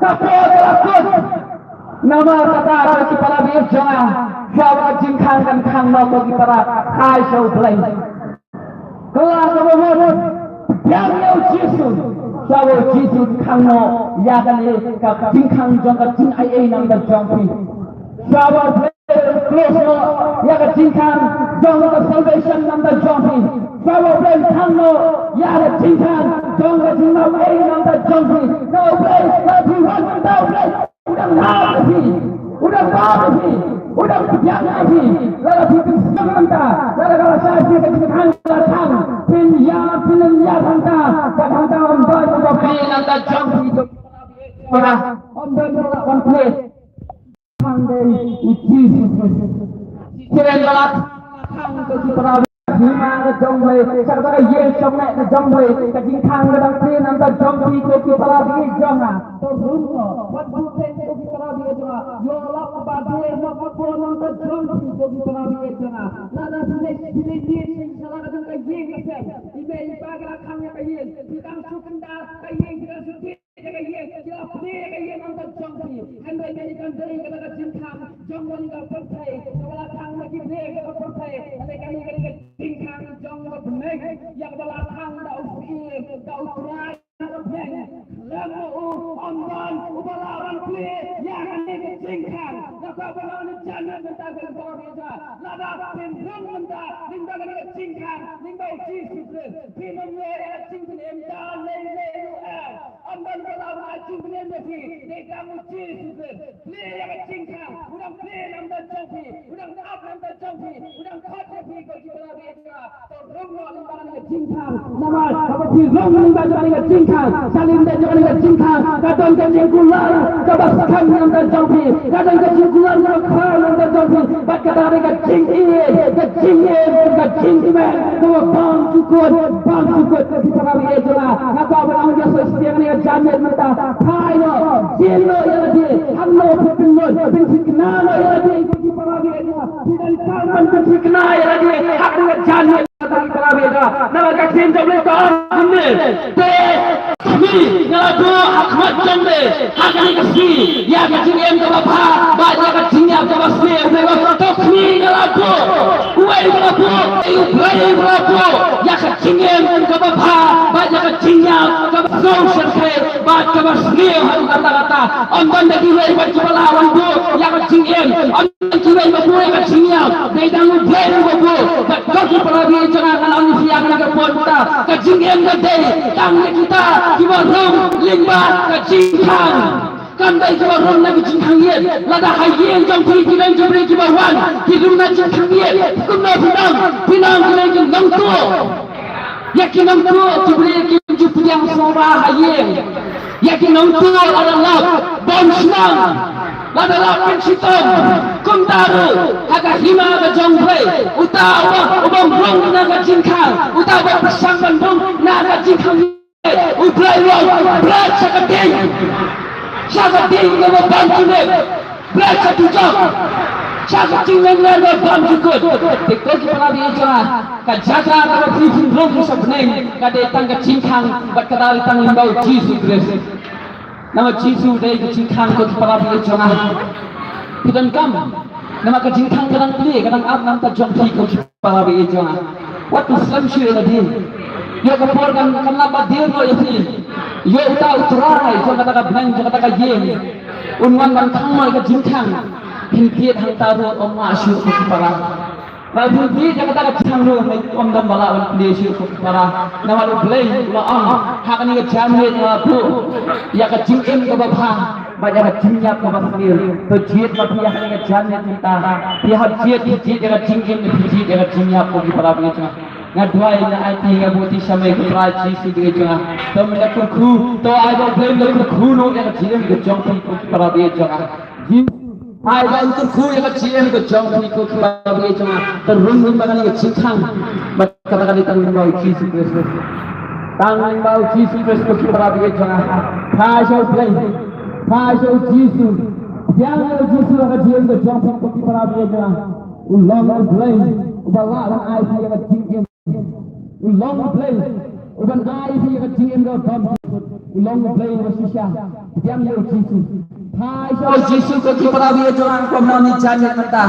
kapol lakut nama kata bagi para biasa siapa jingkang dan kang mau bagi para kai show play kelas nomor yang Yesus siapa Yesus kang mau ya dan kap jingkang jangka jing ai nang dan jangpi siapa close ya ka jingkang jangka salvation nang dan jangpi siapa play kang mau ya da jingkang jangka jing ai nang dan jangpi no play everyone no play udah nabi udah nabi udah yang nabi lalu kita menganta lalu kalau saya kita datang pin ya hanta hanta ambai untuk pin anda jump itu pada ambai one place pandai uji keren banget hang ke kita hima ke jomble serta ye jomble ke jomble ke jingkang ke dalam pin anda jump itu kita lagi jangan terhunko buat bukan itu kita lagi jangan yo lak badai nak pun anda jump itu kita lagi jangan nada sini salah kadang ke ye ke email bagai kangnya ke ye kita sukenda ke ye kita suki ke ye kita play ke ye anda jump handai ini kan dari kita jingkang jomble ke pertai kalau kang lagi play ke pertai ada kami ke jingkang jomble benek yang belakang dah usia dah usia lalu amban ubalaran play yang ini jingkang nak belawan jangan minta berkorban saja nada pindung minta minta ke jingkang minta uji sukses pinamnya jingkang emda lele amban belawan jingkang mesti dekam uji sukses play yang jingkang udah play nanda jangki udah up nanda jangki udah cut tapi kau kita biasa terumlah limbangan ke jingkang nama seperti rong limbangan ke jingkang salin dan jangan jingkang kadang kadang gular kebasakan nanda jangki kadang kadang gular kau nanda jangki bat kata mereka jingki man kau bang cukup kita biasa apa orang yang setiap ni jamin mereka kai lo jilo yang dia hamlo pinlo pinsikna lo yang dia ikut kita biasa tidak kawan pinsikna yang dia hak dengan jamin kita biasa nama kakin jomble kau ini ni ngadu akmat jomble hak ni kasi ya kacingem ke bapa baca kacingnya ke basmi mereka tok ni ngadu uai ngadu uai ngadu ya kacingem ke bapa baca kacingnya ke social care baca basmi kata-kata amban lagi uai baca lawan bu ya kacingem amban uai baca kacingnya medan uai baca kau perabi jangan kalau siang nak ponta kacingem gede tang kita kibarong limba kacingkang kandai kibarong nak kacingkang ye lada hayen jam kui kiran jomble kibarwan kidum nak kacingkang ye kumna pinang kiran jom tu yakin nang tu jomble kiran jom yang sora hayen yakin nang tu adalah bom senang lada lapin sitom kumtaru agak hima ke jomble utawa ubang rong nak kacingkang utawa pasang bandung nak kacingkang ublai wong berat sakating ke bantu ne berat satujak sakating ne bantu kut tiktok kita biasa ka jaga ka prifin rong sabneng ka datang ke jingkang bat kadali tang limbau Yesus Kristus nama Yesus dai ke jingkang ko para biasa kidan kam nama ke jingkang kadang pli kadang ab nam ta jompi ko para biasa waktu Islam syir tadi yo kapor kan kenapa dia lo ini yo tahu terai jo kata benang jo kata ye unwan man khamal ke jingkang hinti hang taru om asyur ke para lalu dia kata jingkang lo om dam bala on dia syur ke para nama lo blay lo on hak ni ke jamin bu ya ke jingkem ke bapa baca ke jingnya ke basir to jiet tapi ya ke jamin kita dia jiet ke jingkem jiet ke jingnya ke para begitu ngadwai na ati ngabuti samai ke praji sige janga to mena ku to ai ba blame le ku no ya jiem ke jong ku para be janga ai ba ku ku ya jiem ke jong ku para be janga terun bagan ke jingkang bat kata kali tang bau Jesus Kristus tang bau Jesus Kristus ku para be janga pa so Jesus yang Jesus ka jiem ke jong ku para be janga ulang blame ubala ai ya jingkem long play uban ai dia kecil ke bom long play wasisya diam yo jisu hai so jisu ko ki para wi joang ko na ni jan mata